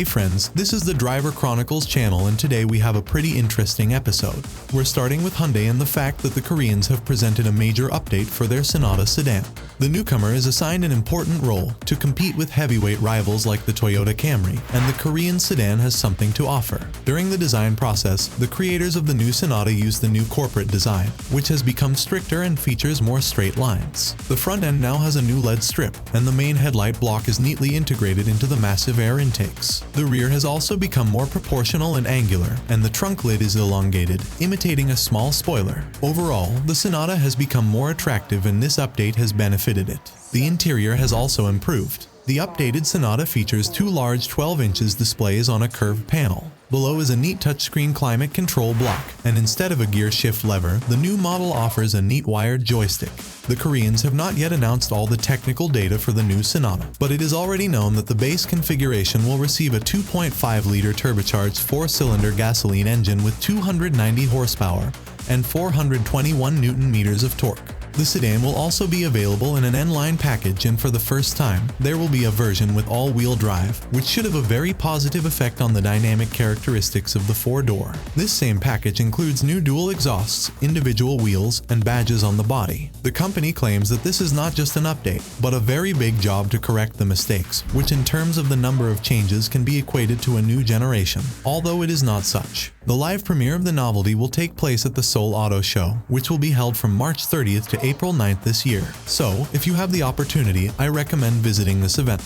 Hey friends, this is the Driver Chronicles channel, and today we have a pretty interesting episode. We're starting with Hyundai and the fact that the Koreans have presented a major update for their Sonata sedan. The newcomer is assigned an important role to compete with heavyweight rivals like the Toyota Camry, and the Korean sedan has something to offer. During the design process, the creators of the new Sonata used the new corporate design, which has become stricter and features more straight lines. The front end now has a new LED strip, and the main headlight block is neatly integrated into the massive air intakes. The rear has also become more proportional and angular, and the trunk lid is elongated, imitating a small spoiler. Overall, the Sonata has become more attractive, and this update has benefited it. The interior has also improved. The updated Sonata features two large 12-inch displays on a curved panel. Below is a neat touchscreen climate control block, and instead of a gear shift lever, the new model offers a neat wired joystick. The Koreans have not yet announced all the technical data for the new Sonata, but it is already known that the base configuration will receive a 2.5-liter turbocharged 4-cylinder gasoline engine with 290 horsepower and 421 Nm of torque. The sedan will also be available in an N-line package, and for the first time, there will be a version with all-wheel drive, which should have a very positive effect on the dynamic characteristics of the four-door. This same package includes new dual exhausts, individual wheels, and badges on the body. The company claims that this is not just an update, but a very big job to correct the mistakes, which in terms of the number of changes can be equated to a new generation, although it is not such. The live premiere of the novelty will take place at the Seoul Auto Show, which will be held from March 30th to April 9th this year. So, if you have the opportunity, I recommend visiting this event.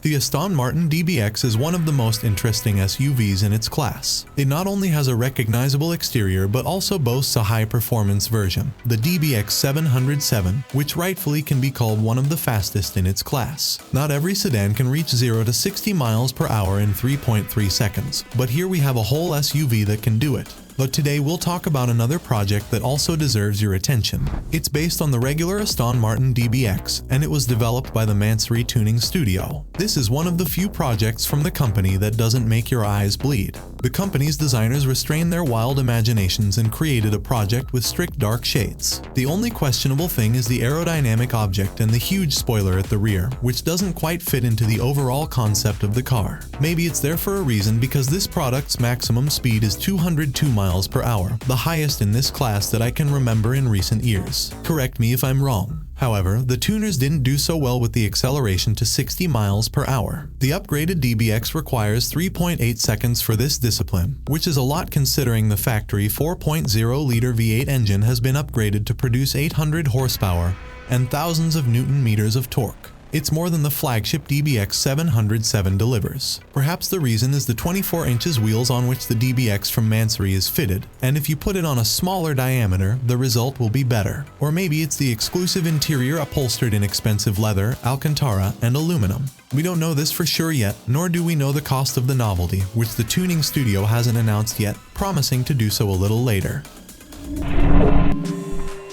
The Aston Martin DBX is one of the most interesting SUVs in its class. It not only has a recognizable exterior but also boasts a high-performance version, the DBX 707, which rightfully can be called one of the fastest in its class. Not every sedan can reach 0 to 60 miles per hour in 3.3 seconds, but here we have a whole SUV that can do it. But today we'll talk about another project that also deserves your attention. It's based on the regular Aston Martin DBX, and it was developed by the Mansory Tuning Studio. This is one of the few projects from the company that doesn't make your eyes bleed. The company's designers restrained their wild imaginations and created a project with strict dark shades. The only questionable thing is the aerodynamic object and the huge spoiler at the rear, which doesn't quite fit into the overall concept of the car. Maybe it's there for a reason, because this product's maximum speed is 202 miles per hour, the highest in this class that I can remember in recent years. Correct me if I'm wrong. However, the tuners didn't do so well with the acceleration to 60 miles per hour. The upgraded DBX requires 3.8 seconds for this discipline, which is a lot considering the factory 4.0-liter V8 engine has been upgraded to produce 800 horsepower and thousands of Nm of torque. It's more than the flagship DBX 707 delivers. Perhaps the reason is the 24-inch wheels on which the DBX from Mansory is fitted, and if you put it on a smaller diameter, the result will be better. Or maybe it's the exclusive interior upholstered in expensive leather, Alcantara, and aluminum. We don't know this for sure yet, nor do we know the cost of the novelty, which the tuning studio hasn't announced yet, promising to do so a little later.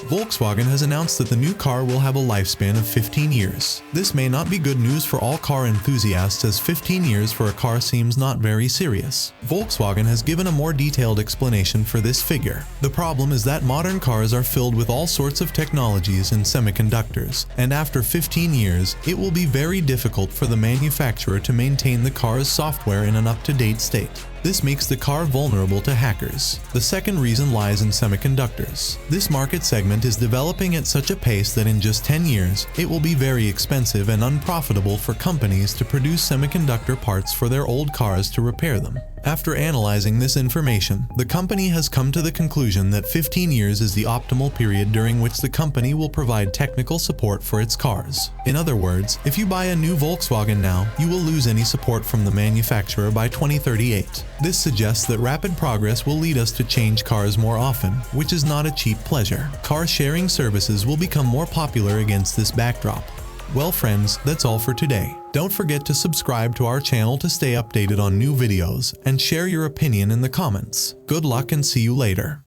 Volkswagen has announced that the new car will have a lifespan of 15 years. This may not be good news for all car enthusiasts, as 15 years for a car seems not very serious. Volkswagen has given a more detailed explanation for this figure. The problem is that modern cars are filled with all sorts of technologies and semiconductors, and after 15 years, it will be very difficult for the manufacturer to maintain the car's software in an up-to-date state. This makes the car vulnerable to hackers. The second reason lies in semiconductors. This market segment is developing at such a pace that in just 10 years, it will be very expensive and unprofitable for companies to produce semiconductor parts for their old cars to repair them. After analyzing this information, the company has come to the conclusion that 15 years is the optimal period during which the company will provide technical support for its cars. In other words, if you buy a new Volkswagen now, you will lose any support from the manufacturer by 2038. This suggests that rapid progress will lead us to change cars more often, which is not a cheap pleasure. Car sharing services will become more popular against this backdrop. Well friends, that's all for today. Don't forget to subscribe to our channel to stay updated on new videos, and share your opinion in the comments. Good luck and see you later.